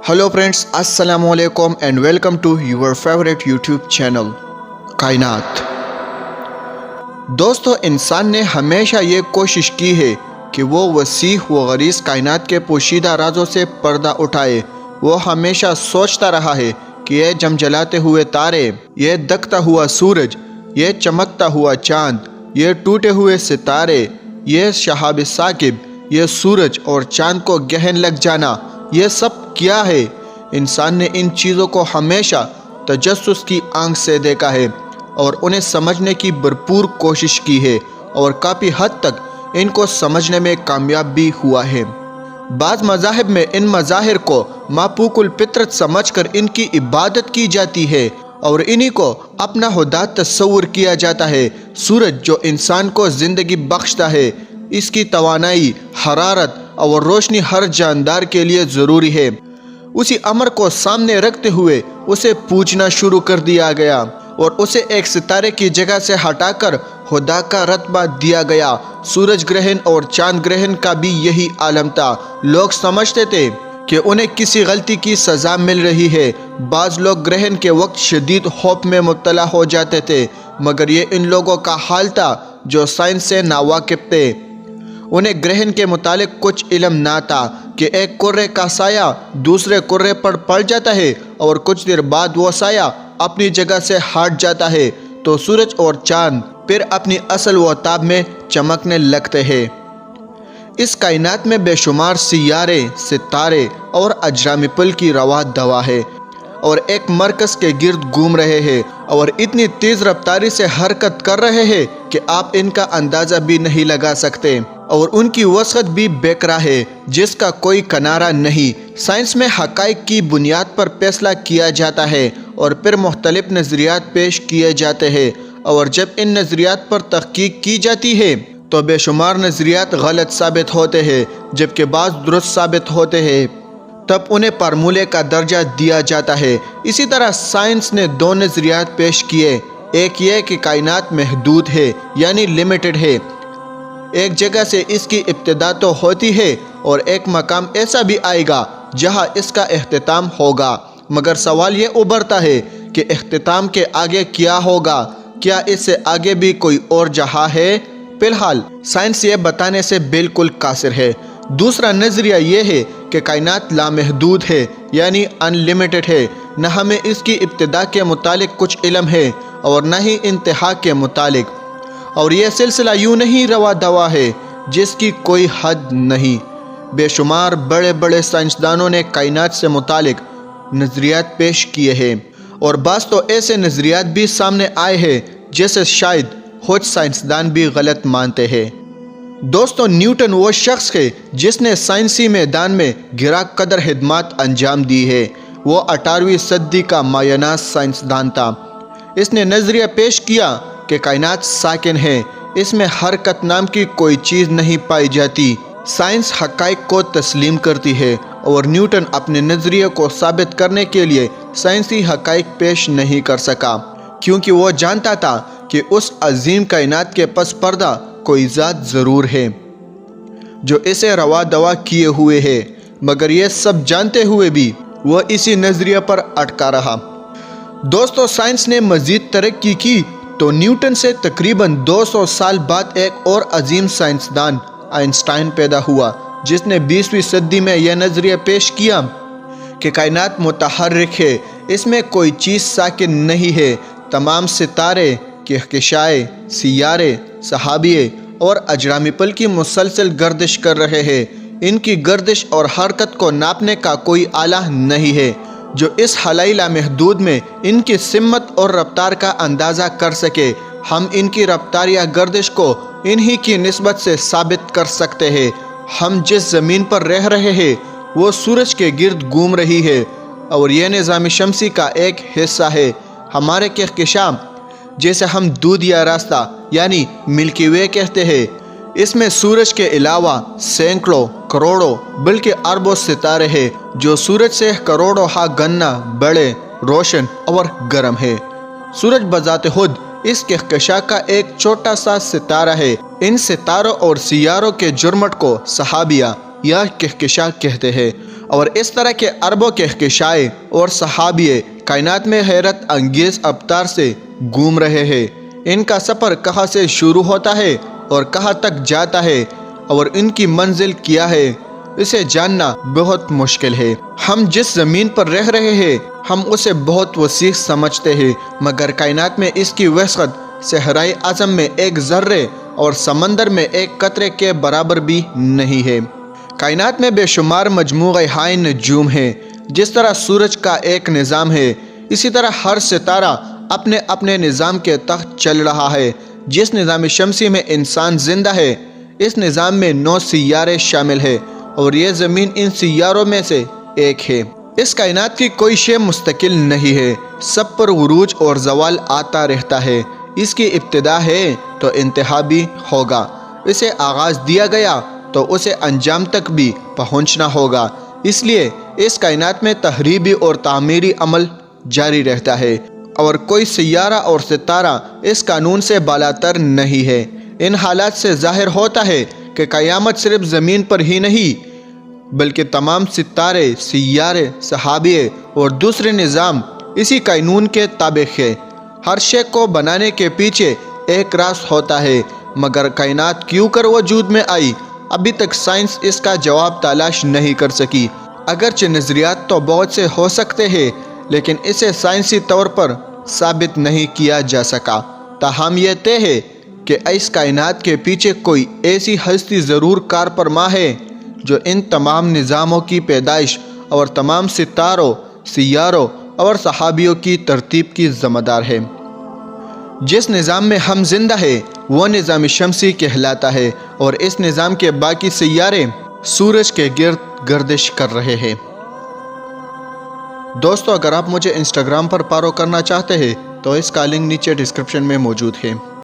Hello friends, अस्सलाम वालेकुम and welcome to your favourite YouTube channel Kainat. दोस्तों, इंसान ने हमेशा ये कोशिश की है कि वो वसीह व गरीज कायनात के पोशीदा राजों से पर्दा उठाए। वो हमेशा सोचता रहा है कि ये जमजलाते हुए तारे, ये दखता हुआ सूरज, ये चमकता हुआ चाँद, ये टूटे हुए सितारे, ये शहाब साकिब, ये सूरज और चाँद को गहन लग जाना, ये सब क्या है। इंसान ने इन चीज़ों को हमेशा तजस्सुस की आंख से देखा है और उन्हें समझने की भरपूर कोशिश की है और काफ़ी हद तक इनको समझने में कामयाब भी हुआ है। बाज़ मज़ाहिब में इन मज़ाहिर को मापूकुल फितरत समझकर इनकी इबादत की जाती है और इन्हीं को अपना खुदा तस्वुर किया जाता है। सूरज जो इंसान को ज़िंदगी बख्शता है, इसकी तवानाई, हरारत और रोशनी हर जानदार के लिए ज़रूरी है। उसी अमर को सामने रखते हुए उसे पूछना शुरू कर दिया गया और उसे एक सितारे की जगह से हटाकर खुदा का रतबा दिया गया। सूरज ग्रहण और चांद ग्रहण का भी यही आलम था। लोग समझते थे कि उन्हें किसी गलती की सज़ा मिल रही है। बाज़ लोग ग्रहण के वक्त शदीद खौफ में मुब्तला हो जाते थे, मगर ये इन लोगों का हाल था जो साइंस से नावाकिफ थे। उन्हें ग्रहण के मुतालिक कुछ इल्म ना था कि एक कुर्रे का साया दूसरे कुर्रे पर पड़ जाता है और कुछ देर बाद वो साया अपनी जगह से हट जाता है तो सूरज और चांद फिर अपनी असल वताब में चमकने लगते हैं। इस कायनात में बेशुमार सियारे, सितारे और अजरामी पुल की रवा दवा है और एक मरकज़ के गिर्द घूम रहे हैं और इतनी तेज़ रफ्तारी से हरकत कर रहे हैं कि आप इनका अंदाज़ा भी नहीं लगा सकते और उनकी वसअत भी बेकरार है जिसका कोई किनारा नहीं। साइंस में हक़ाइक़ की बुनियाद पर फैसला किया जाता है और फिर मुख्तलिफ नज़रियात पेश किए जाते हैं और जब इन नज़रियात पर तहक़ीक़ की जाती है तो बेशुमार नज़रियात गलत साबित होते हैं जबकि बाज़ दुरुस्त साबित होते हैं, तब उन्हें फार्मूले का दर्जा दिया जाता है। इसी तरह साइंस ने दो नज़रियात पेश किए। एक ये कि कायनात महदूद है यानी लिमिटेड है, एक जगह से इसकी इब्तिदा तो होती है और एक मकाम ऐसा भी आएगा जहां इसका इख्तिताम होगा। मगर सवाल ये उभरता है कि इख्तिताम के आगे क्या होगा, क्या इससे आगे भी कोई और जहां है। फिलहाल साइंस ये बताने से बिल्कुल कासिर है। दूसरा नज़रिया ये है कि कायनात लामहदूद है यानी अनलिमिटेड है। न हमें इसकी इब्तिदा के मुतालिक कुछ इल्म है और न ही इंतहा के मुतालिक, और यह सिलसिला यूँ नहीं रवा दवा है जिसकी कोई हद नहीं। बेशुमार बड़े बड़े साइंसदानों ने कायनात से मुतालिक नज़रियात पेश किए हैं और बाज़ तो ऐसे नज़रियात भी सामने आए हैं जैसे शायद खुद साइंसदान भी गलत मानते हैं। दोस्तों, न्यूटन वो शख्स है जिसने साइंसी मैदान में गिरा कदर खिदमत अंजाम दी है। वो 18वीं सदी का मायनाज साइंसदान था। इसने नज़रिया पेश किया कि कायनात साकिन है, इसमें हरकत नाम की कोई चीज़ नहीं पाई जाती। साइंस हक़ाइक़ को तस्लीम करती है और न्यूटन अपने नज़रिए को साबित करने के लिए साइंसी हक़ाइक़ पेश नहीं कर सका क्योंकि वो जानता था कि उस अजीम कायनात के पस पर्दा कोई ज़ात ज़रूर है जो इसे रवा दवा किए हुए है। मगर ये सब जानते हुए भी वह इसी नज़रिए पर अटका रहा। दोस्तों, साइंस ने मज़ीद तरक्की की तो न्यूटन से तकरीबन 200 साल बाद एक और अजीम साइंसदान आइंस्टाइन पैदा हुआ जिसने 20वीं सदी में यह नज़रिया पेश किया कि कायनात मुतहर्रिक है, इसमें कोई चीज़ साकिन नहीं है। तमाम सितारे, कहकशाए, सियारे, सहाबिये और अजरामी पल की मुसलसल गर्दिश कर रहे हैं। इनकी गर्दिश और हरकत को नापने का कोई आला नहीं है जो इस हलाई लामहदूद में इनकी सिम्मत और रफ्तार का अंदाज़ा कर सके। हम इनकी रफ्तार या गर्दिश को इन्हीं की निस्बत से साबित कर सकते हैं। हम जिस ज़मीन पर रह रहे हैं वो सूरज के गिर्द घूम रही है और यह निज़ाम शमसी का एक हिस्सा है। हमारे कहकशां जैसे हम दूध या रास्ता यानी मिल्की वे कहते हैं, इसमें सूरज के अलावा सैकड़ों, करोड़ों बल्कि अरबों सितारे हैं जो सूरज से करोड़ों हा गन्ना बड़े, रोशन और गर्म है। सूरज बजाते खुद इस कहकशा का एक छोटा सा सितारा है। इन सितारों और सियारों के जुर्मट को सहाबिया یا کہکشاں کہتے ہیں، اور اس طرح کے اربوں کہکشائیں اور صحابیے کائنات میں حیرت انگیز ابتار سے گھوم رہے ہیں۔ ان کا سفر کہاں سے شروع ہوتا ہے اور کہاں تک جاتا ہے اور ان کی منزل کیا ہے، اسے جاننا بہت مشکل ہے۔ ہم جس زمین پر رہ رہے ہیں ہم اسے بہت وسیع سمجھتے ہیں، مگر کائنات میں اس کی وسعت صحرائے اعظم میں ایک ذرے اور سمندر میں ایک قطرے کے برابر بھی نہیں ہے۔ کائنات میں بے شمار مجموعہ ہائے نجوم ہیں۔ جس طرح سورج کا ایک نظام ہے، اسی طرح ہر ستارہ اپنے اپنے نظام کے تحت چل رہا ہے۔ جس نظام شمسی میں انسان زندہ ہے، اس نظام میں 9 سیارے شامل ہیں، اور یہ زمین ان سیاروں میں سے ایک ہے۔ اس کائنات کی کوئی شے مستقل نہیں ہے، سب پر عروج اور زوال آتا رہتا ہے۔ اس کی ابتدا ہے تو انتہا بھی ہوگا، اسے آغاز دیا گیا تو اسے انجام تک بھی پہنچنا ہوگا۔ اس لیے اس کائنات میں تخریبی اور تعمیری عمل جاری رہتا ہے، اور کوئی سیارہ اور ستارہ اس قانون سے بالاتر نہیں ہے۔ ان حالات سے ظاہر ہوتا ہے کہ قیامت صرف زمین پر ہی نہیں بلکہ تمام ستارے، سیارے، صحابیے اور دوسرے نظام اسی قانون کے تابع ہے۔ ہر شے کو بنانے کے پیچھے ایک راز ہوتا ہے، مگر کائنات کیوں کر وجود میں آئی، ابھی تک سائنس اس کا جواب تلاش نہیں کر سکی۔ اگرچہ نظریات تو بہت سے ہو سکتے ہیں، لیکن اسے سائنسی طور پر ثابت نہیں کیا جا سکا۔ تاہم یہ طے ہے کہ اس کائنات کے پیچھے کوئی ایسی ہستی ضرور کار فرما ہے جو ان تمام نظاموں کی پیدائش اور تمام ستاروں، سیاروں اور صحابیوں کی ترتیب کی ذمہ دار ہے۔ جس نظام میں ہم زندہ ہیں وہ نظام شمسی کہلاتا ہے، اور اس نظام کے باقی سیارے سورج کے گرد گردش کر رہے ہیں۔ دوستو، اگر آپ مجھے انسٹاگرام پر فالو کرنا چاہتے ہیں تو اس کا لنک نیچے ڈسکرپشن میں موجود ہے۔